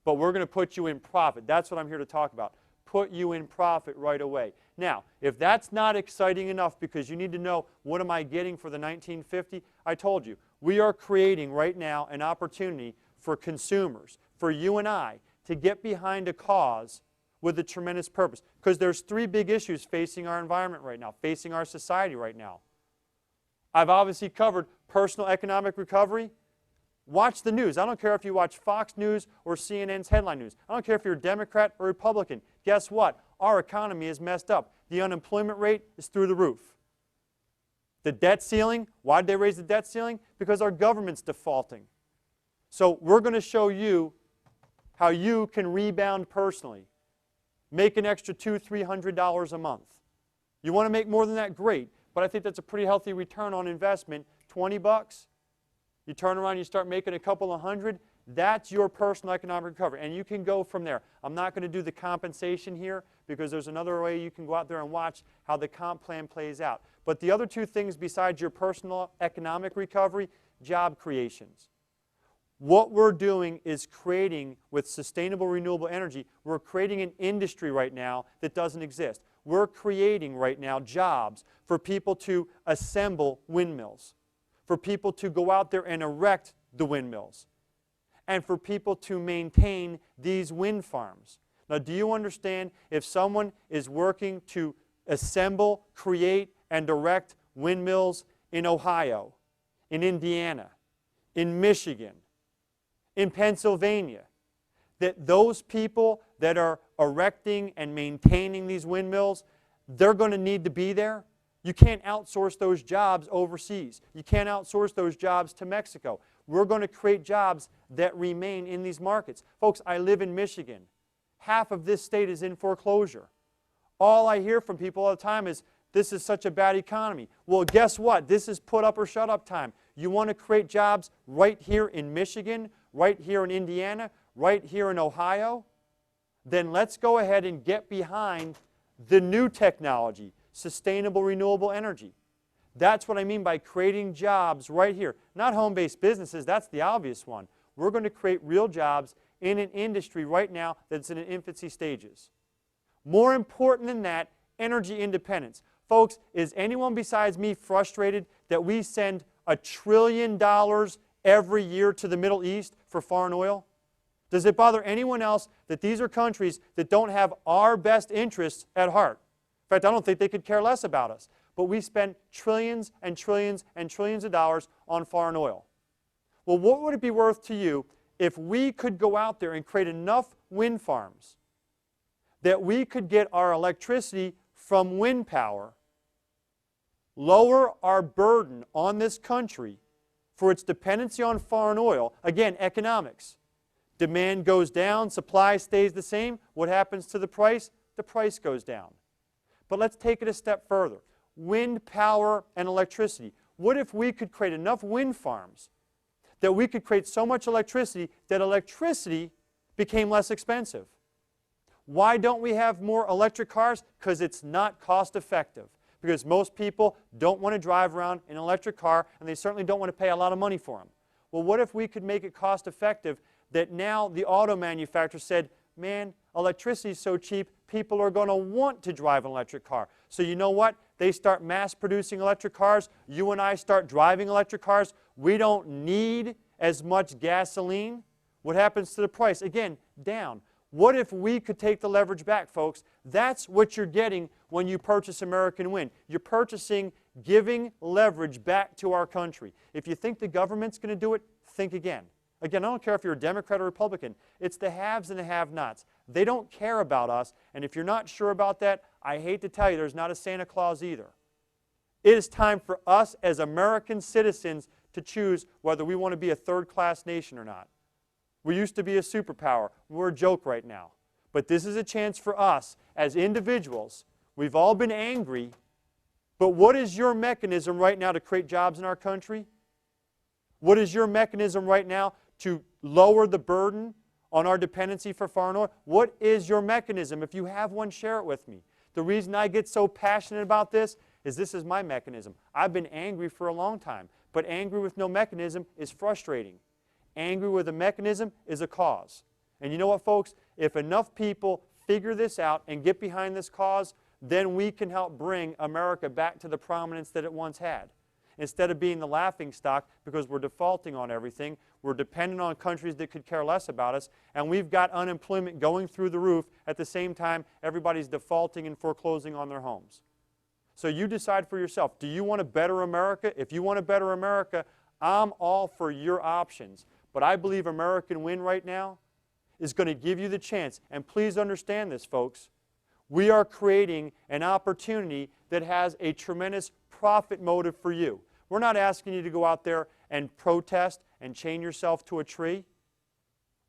but we're going to put you in profit. That's what I'm here to talk about. Put you in profit right away. Now, if that's not exciting enough because you need to know what am I getting for the 1950, I told you, we are creating right now an opportunity for consumers, for you and I, to get behind a cause with a tremendous purpose. Because there's three big issues facing our environment right now, facing our society right now. I've obviously covered personal economic recovery. Watch the news. I don't care if you watch Fox News or CNN's headline news. I don't care if you're a Democrat or Republican. Guess what? Our economy is messed up. The unemployment rate is through the roof. The debt ceiling, why did they raise the debt ceiling? Because our government's defaulting. So we're going to show you how you can rebound personally. Make an extra $200, $300 a month. You want to make more than that? Great. But I think that's a pretty healthy return on investment. 20 bucks. You turn around and you start making a couple of hundred. That's your personal economic recovery. And you can go from there. I'm not going to do the compensation here because there's another way you can go out there and watch how the comp plan plays out. But the other two things besides your personal economic recovery, job creations. What we're doing is creating, with sustainable renewable energy, we're creating an industry right now that doesn't exist. We're creating right now jobs for people to assemble windmills, for people to go out there and erect the windmills, and for people to maintain these wind farms. Now, do you understand if someone is working to assemble, create, and erect windmills in Ohio, in Indiana, in Michigan, in Pennsylvania, that those people that are erecting and maintaining these windmills, they're going to need to be there? You can't outsource those jobs overseas. You can't outsource those jobs to Mexico. We're going to create jobs that remain in these markets. Folks, I live in Michigan. Half of this state is in foreclosure. All I hear from people all the time is, this is such a bad economy. Well, guess what? This is put up or shut up time. You want to create jobs right here in Michigan, right here in Indiana, right here in Ohio? Then let's go ahead and get behind the new technology, sustainable renewable energy. That's what I mean by creating jobs right here. Not home-based businesses, that's the obvious one. We're going to create real jobs in an industry right now that's in its infancy stages. More important than that, energy independence. Folks, is anyone besides me frustrated that we send $1 trillion every year to the Middle East for foreign oil? Does it bother anyone else that these are countries that don't have our best interests at heart? In fact, I don't think they could care less about us. But we spend trillions and trillions and trillions of dollars on foreign oil. Well, what would it be worth to you if we could go out there and create enough wind farms that we could get our electricity from wind power, lower our burden on this country for its dependency on foreign oil? Again, economics. Demand goes down, supply stays the same. What happens to the price? The price goes down. But let's take it a step further. Wind power and electricity. What if we could create enough wind farms that we could create so much electricity that electricity became less expensive? Why don't we have more electric cars? Because it's not cost effective. Because most people don't want to drive around in an electric car, and they certainly don't want to pay a lot of money for them. Well, what if we could make it cost effective that now the auto manufacturer said, man, electricity is so cheap, people are going to want to drive an electric car. So you know what? They start mass producing electric cars. You and I start driving electric cars. We don't need as much gasoline. What happens to the price? Again, down. What if we could take the leverage back, folks? That's what you're getting when you purchase American Wind. You're purchasing, giving leverage back to our country. If you think the government's going to do it, think again. Again, I don't care if you're a Democrat or Republican. It's the haves and the have-nots. They don't care about us, and if you're not sure about that, I hate to tell you, there's not a Santa Claus either. It is time for us as American citizens to choose whether we want to be a third-class nation or not. We used to be a superpower. We're a joke right now. But this is a chance for us as individuals. We've all been angry, but what is your mechanism right now to create jobs in our country? What is your mechanism right now to lower the burden on our dependency for foreign oil? What is your mechanism? If you have one, share it with me. The reason I get so passionate about this is my mechanism. I've been angry for a long time, but angry with no mechanism is frustrating. Angry with a mechanism is a cause. And you know what, folks? If enough people figure this out and get behind this cause, then we can help bring America back to the prominence that it once had. Instead of being the laughingstock because we're defaulting on everything, we're dependent on countries that could care less about us, and we've got unemployment going through the roof at the same time everybody's defaulting and foreclosing on their homes. So you decide for yourself, do you want a better America? If you want a better America, I'm all for your options. But I believe American Win right now is going to give you the chance. And please understand this, folks. We are creating an opportunity that has a tremendous profit motive for you. We're not asking you to go out there and protest and chain yourself to a tree.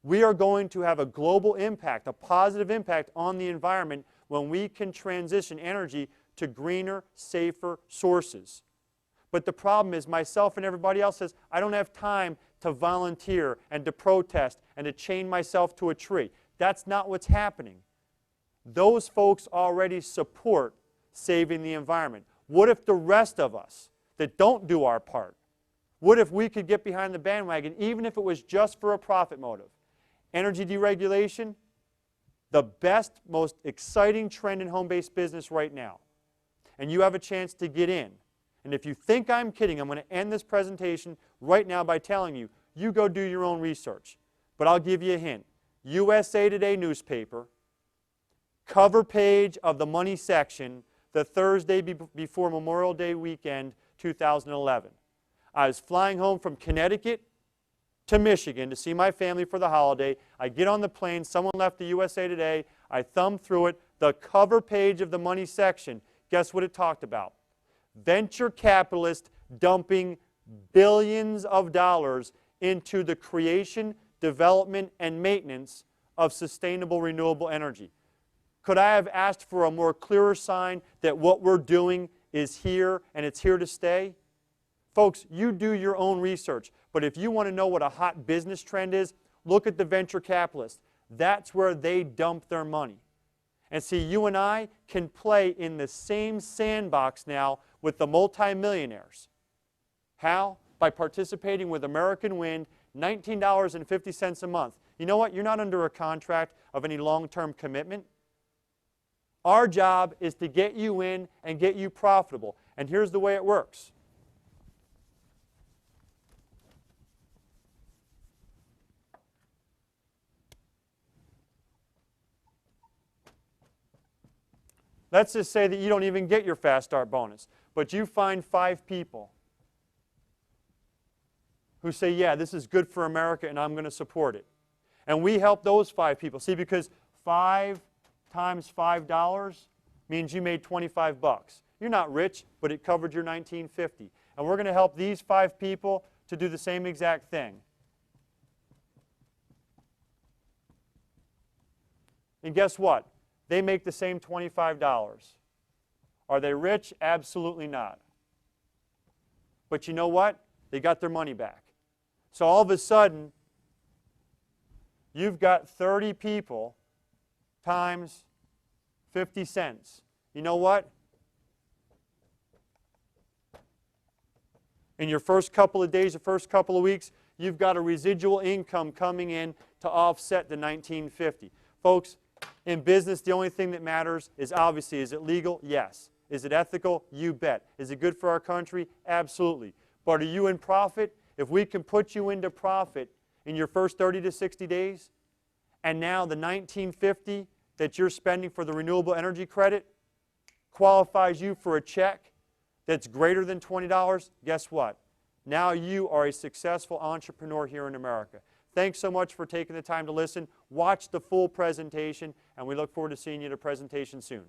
We are going to have a global impact, a positive impact on the environment when we can transition energy to greener, safer sources. But the problem is myself and everybody else says, I don't have time to volunteer and to protest and to chain myself to a tree. That's not what's happening. Those folks already support saving the environment. What if the rest of us that don't do our part, what if we could get behind the bandwagon, even if it was just for a profit motive? Energy deregulation, the best, most exciting trend in home-based business right now. And you have a chance to get in. And if you think I'm kidding, I'm going to end this presentation right now by telling you, you go do your own research. But I'll give you a hint. USA Today newspaper, cover page of the money section, the Thursday before Memorial Day weekend, 2011. I was flying home from Connecticut to Michigan to see my family for the holiday. I get on the plane, someone left the USA Today, I thumb through it, the cover page of the money section, guess what it talked about? Venture capitalists dumping billions of dollars into the creation, development, and maintenance of sustainable renewable energy. Could I have asked for a more clearer sign that what we're doing is here and it's here to stay? Folks, you do your own research, but if you want to know what a hot business trend is, look at the venture capitalists. That's where they dump their money. And see, you and I can play in the same sandbox now with the multimillionaires. How? By participating with American Wind, $19.50 a month. You know what? You're not under a contract of any long-term commitment. Our job is to get you in and get you profitable. And here's the way it works. Let's just say that you don't even get your Fast Start bonus, but you find 5 people who say, yeah, this is good for America and I'm going to support it. And we help those 5 people. See, because 5 times $5 means you made 25 bucks. You're not rich, but it covered your $19.50. And we're going to help these 5 people to do the same exact thing. And guess what? They make the same $25. Are they rich? Absolutely not. But you know what? They got their money back. So all of a sudden, you've got 30 people times 50 cents. You know what? In your first couple of days, your first couple of weeks, you've got a residual income coming in to offset the $19.50. Folks, in business, the only thing that matters is obviously, is it legal? Yes. Is it ethical? You bet. Is it good for our country? Absolutely. But are you in profit? If we can put you into profit in your first 30 to 60 days, and now the $19.50 that you're spending for the renewable energy credit qualifies you for a check that's greater than $20, guess what? Now you are a successful entrepreneur here in America. Thanks so much for taking the time to listen. Watch the full presentation, and we look forward to seeing you at a presentation soon.